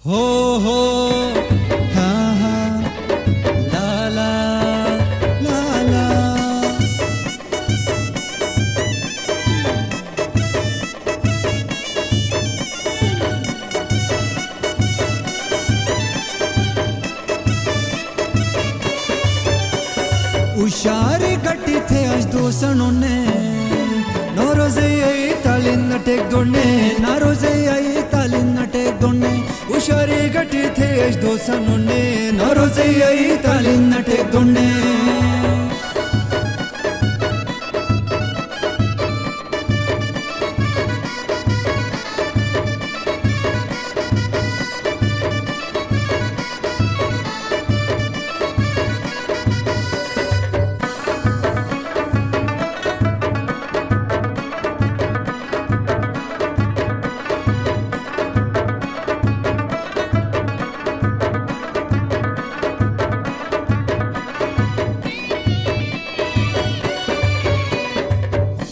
हो हो हा हा ला ला ला ला उशारी गट्टी थे आज दोसनों ने नरोजे आई तालिन टेक दोने नरोजे आई तालिन टेक दोने उशारी गट्टी थे आज दोसनों ने नरोजे आई तालिन टेक दोने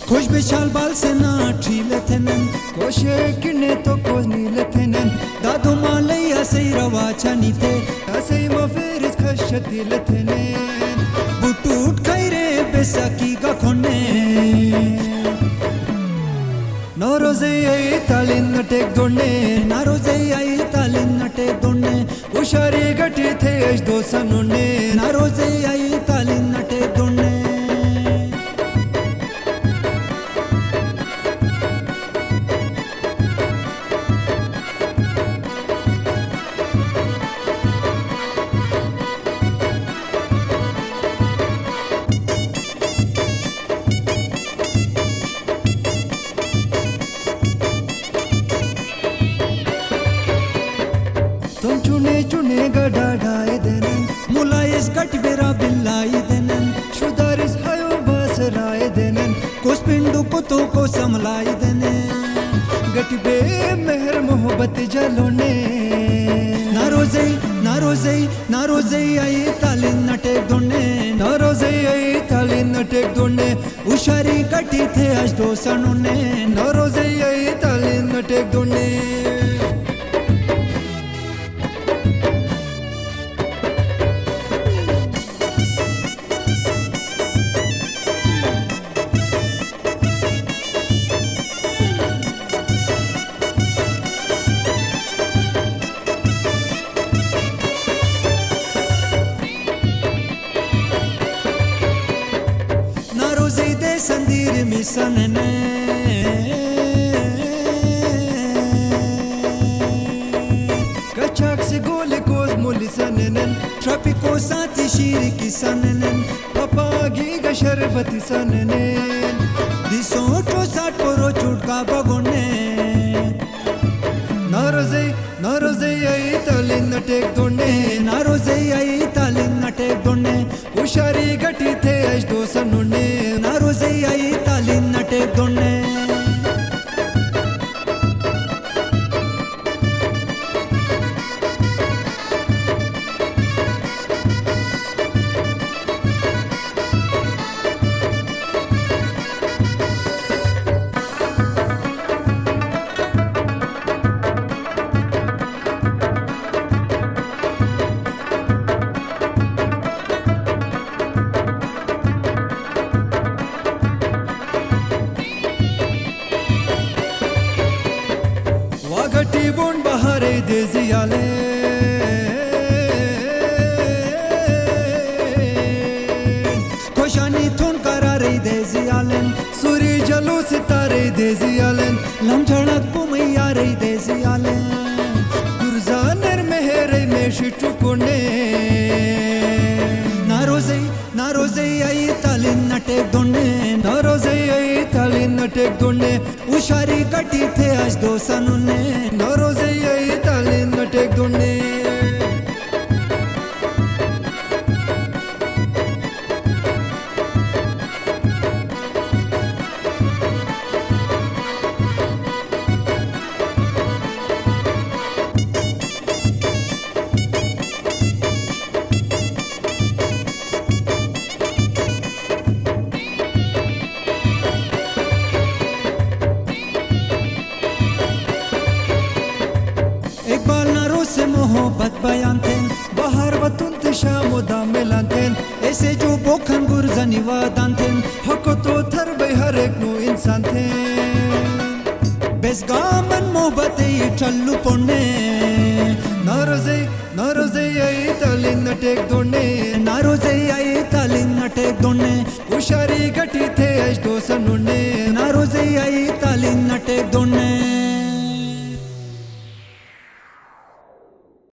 खुश विशाल बाल से ना ठीले थे नन कोशे किने तो कोज नीले थे नन दादू मालैया सही रवा छानी थे ऐसे मफेरिस खशती ले थे नन बुटूट खैरे बेसाकी का खोने नरोजे आई तालिन टेक दोने नरोजे आई तालिन टेक दोने उशारी गटी थे आज दोसनों ने नरोजे आई तालिन टेक दोने तुम चुने चुने गडाडाए देनन मुलायस गट बेरा बिल्लाई देनन शुदारिस हायो बस राय देनन कुछ पिंडू को तो को समलाई देनन गट बे मेहर मोहब्बत जलोने नारोजे नारोजे नारोजे आई तालिन टेक दोने नारोजे आई तालिन टेक दोने उशारी गटी थे आज दोसनों ने नारोजे आई तालिन टेक दोने संदीर मिसन ने कचाक से गोले कोज मुलिसन ने ट्रॉपिको साथी शीर की सनन पपागी का शरबती सनन दिसो तो साठ पोरो चुटका बगोने नरोजे नरोजे आई तालिन टेक दोने नरोजे आई तालिन टेक दोने उशारी गटी थे आज दोसनों ने नरोजे आई तालिन टेक दोने गटी बोन बहारे देजियाले खोशानी थोन करारे देजियालेन सूरी जलो सितारे देजियालेन लमझड़क पुमैयारे देजियालेन गुरजानर मेहरे में शिटुकोने नारोजे नारोजे आई तालिन टेक दोने नारोजे आई तालिन टेक दोने उशारी गटी थे आज दोसनों ने नारोजे आई तालिन टेक दोने से मोहब्बत बयान थे बाहर वतुन तिशा मुदा मिलान थे ऐसे जो बोखन गुरजनी वादान थे हको तो थर बे हर एक नो इंसान थे बेसगामन मोहब्बत ये चल्लू पोने नारोजे आई तालिंग नटेक दोने नारोजे आई तालिंग नटेक दोने उशारी गटी थे अश दो सनुने नारोजे आई